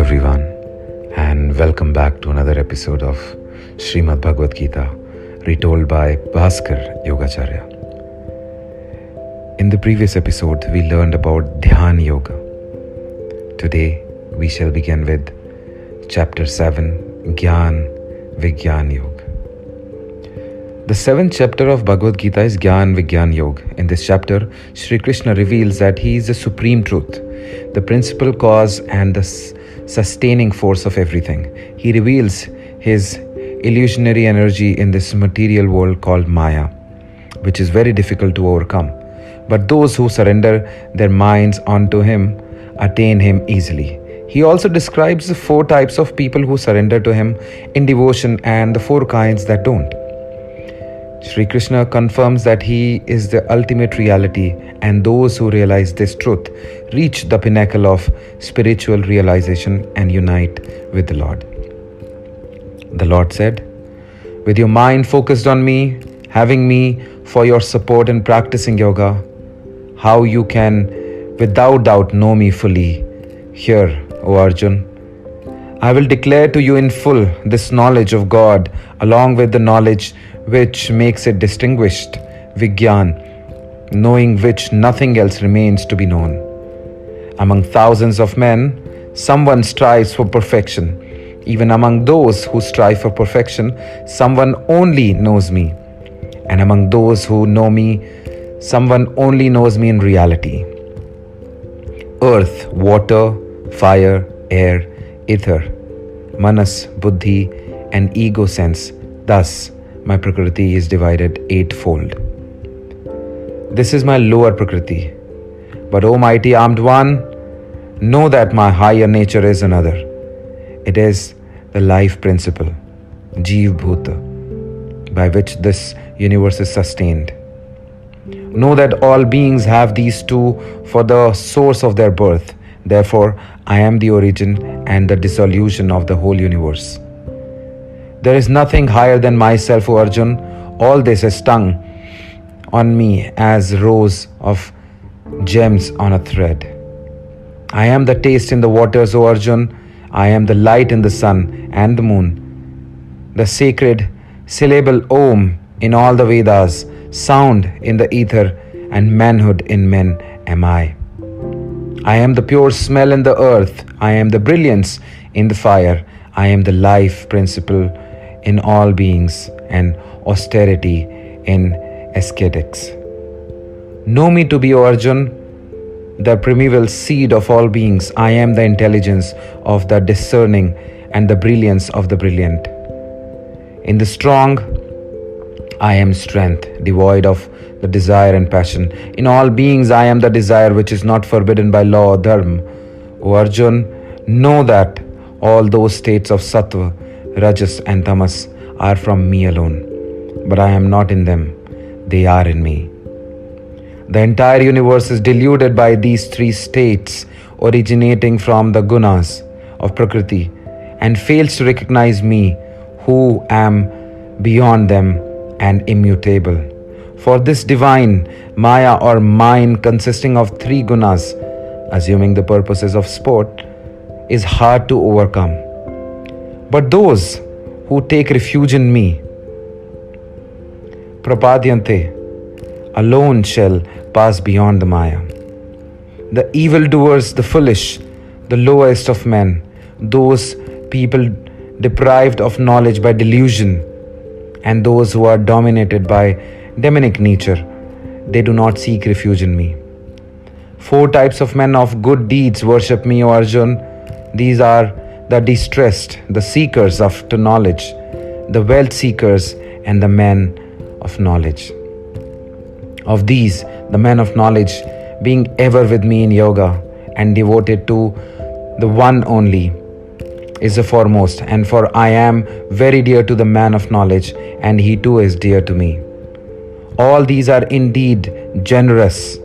everyone, and welcome back to another episode of Srimad Bhagavad Gita, retold by Bhaskar, Yogacharya. In the previous episode, we learned about Dhyan Yoga. Today, we shall begin with Chapter 7, Gyaan, Vigyaan Yoga. The 7th chapter of Bhagavad Gita is Gyaan, Vigyaan Yoga. In this chapter, Sri Krishna reveals that he is the supreme truth, the principal cause and the sustaining force of everything. He reveals his illusionary energy in this material world called Maya, which is very difficult to overcome. But those who surrender their minds onto him attain him easily. He also describes the 4 types of people who surrender to him in devotion and the 4 kinds that don't. Sri Krishna confirms that he is the ultimate reality, and those who realize this truth reach the pinnacle of spiritual realization and unite with the Lord. The Lord said, "With your mind focused on me, having me for your support in practicing yoga, how you can without doubt know me fully. Hear, O Arjun, I will declare to you in full this knowledge of God along with the knowledge which makes it distinguished, Vigyaan, knowing which nothing else remains to be known. Among thousands of men, someone strives for perfection. Even among those who strive for perfection, someone only knows me. And among those who know me, someone only knows me in reality. Earth, water, fire, air, ether, manas, buddhi, and ego sense. Thus, my prakriti is divided 8-fold. This is my lower prakriti. But O mighty armed one, know that my higher nature is another. It is the life principle, Jeev Bhuta, by which this universe is sustained. Know that all beings have these 2 for the source of their birth. Therefore, I am the origin and the dissolution of the whole universe. There is nothing higher than myself, O Arjun. All this is stung on me as rows of gems on a thread. I am the taste in the waters, O Arjun. I am the light in the sun and the moon. The sacred syllable Om in all the Vedas, sound in the ether, and manhood in men am I. I am the pure smell in the earth. I am the brilliance in the fire. I am the life principle in all beings and austerity in ascetics. Know me to be, O Arjun, the primeval seed of all beings. I am the intelligence of the discerning and the brilliance of the brilliant. In the strong, I am strength, devoid of the desire and passion. In all beings, I am the desire which is not forbidden by law or dharma. O Arjun, know that all those states of sattva, rajas and tamas are from me alone. But I am not in them, they are in me. The entire universe is deluded by these 3 states originating from the gunas of Prakriti and fails to recognize me who am beyond them and immutable. For this divine Maya or mind consisting of 3 gunas, assuming the purposes of sport, is hard to overcome. But those who take refuge in me, prapadyante, alone shall pass beyond the Maya. The evildoers, the foolish, the lowest of men, those people deprived of knowledge by delusion, and those who are dominated by demonic nature, they do not seek refuge in me. 4 types of men of good deeds worship me, O Arjun. These are the distressed, the seekers after knowledge, the wealth seekers, and the men of knowledge. Of these, the men of knowledge, being ever with me in yoga and devoted to the one only, is the foremost, and for I am very dear to the man of knowledge, and he too is dear to me. All these are indeed generous,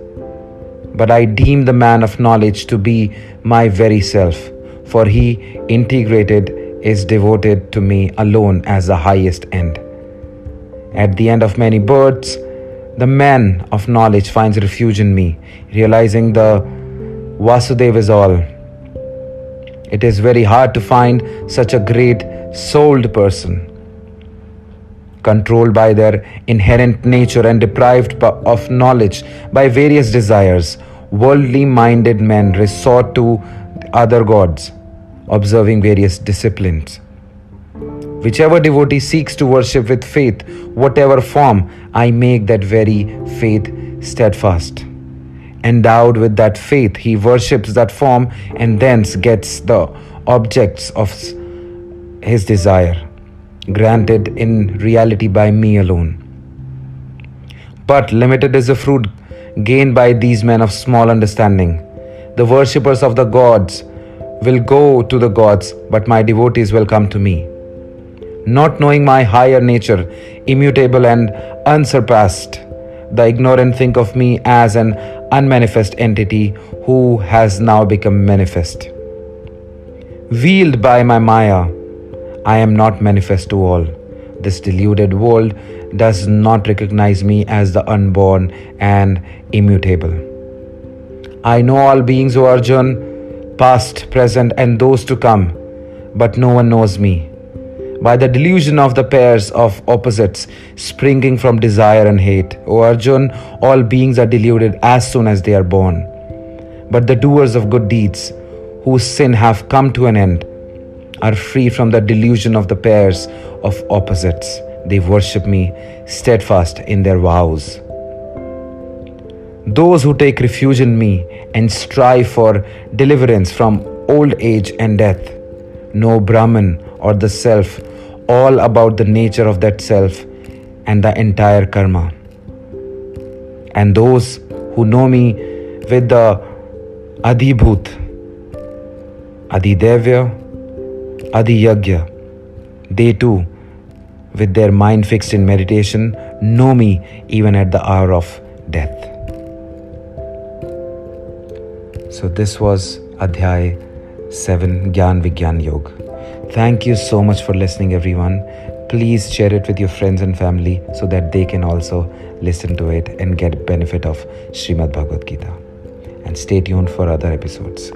but I deem the man of knowledge to be my very self, for he integrated is devoted to me alone as the highest end. At the end of many births, the man of knowledge finds refuge in me, realizing the Vasudeva is all, It is very hard to find such a great souled person. Controlled by their inherent nature and deprived of knowledge by various desires, worldly minded men resort to other gods, observing various disciplines. Whichever devotee seeks to worship with faith, whatever form, I make that very faith steadfast. Endowed with that faith, he worships that form and thence gets the objects of his desire, granted in reality by me alone. But limited is the fruit gained by these men of small understanding. The worshippers of the gods will go to the gods, but my devotees will come to me. Not knowing my higher nature, immutable and unsurpassed, the ignorant think of me as an unmanifest entity who has now become manifest. Wheeled by my Maya, I am not manifest to all. This deluded world does not recognize me as the unborn and immutable. I know all beings, O Arjun, past, present, and those to come, but no one knows me. By the delusion of the pairs of opposites springing from desire and hate, O Arjun, all beings are deluded as soon as they are born. But the doers of good deeds, whose sin have come to an end, are free from the delusion of the pairs of opposites. They worship me steadfast in their vows. Those who take refuge in me and strive for deliverance from old age and death know Brahman or the self, all about the nature of that self and the entire karma. And those who know me with the Adhibhut, Adhidevya, Adhiyagya, they too, with their mind fixed in meditation, know me even at the hour of death. So this was Adhyay 7 Gyaan Vigyaan Yoga. Thank you so much for listening, everyone. Please share it with your friends and family so that they can also listen to it and get benefit of Srimad Bhagavad Gita. And stay tuned for other episodes.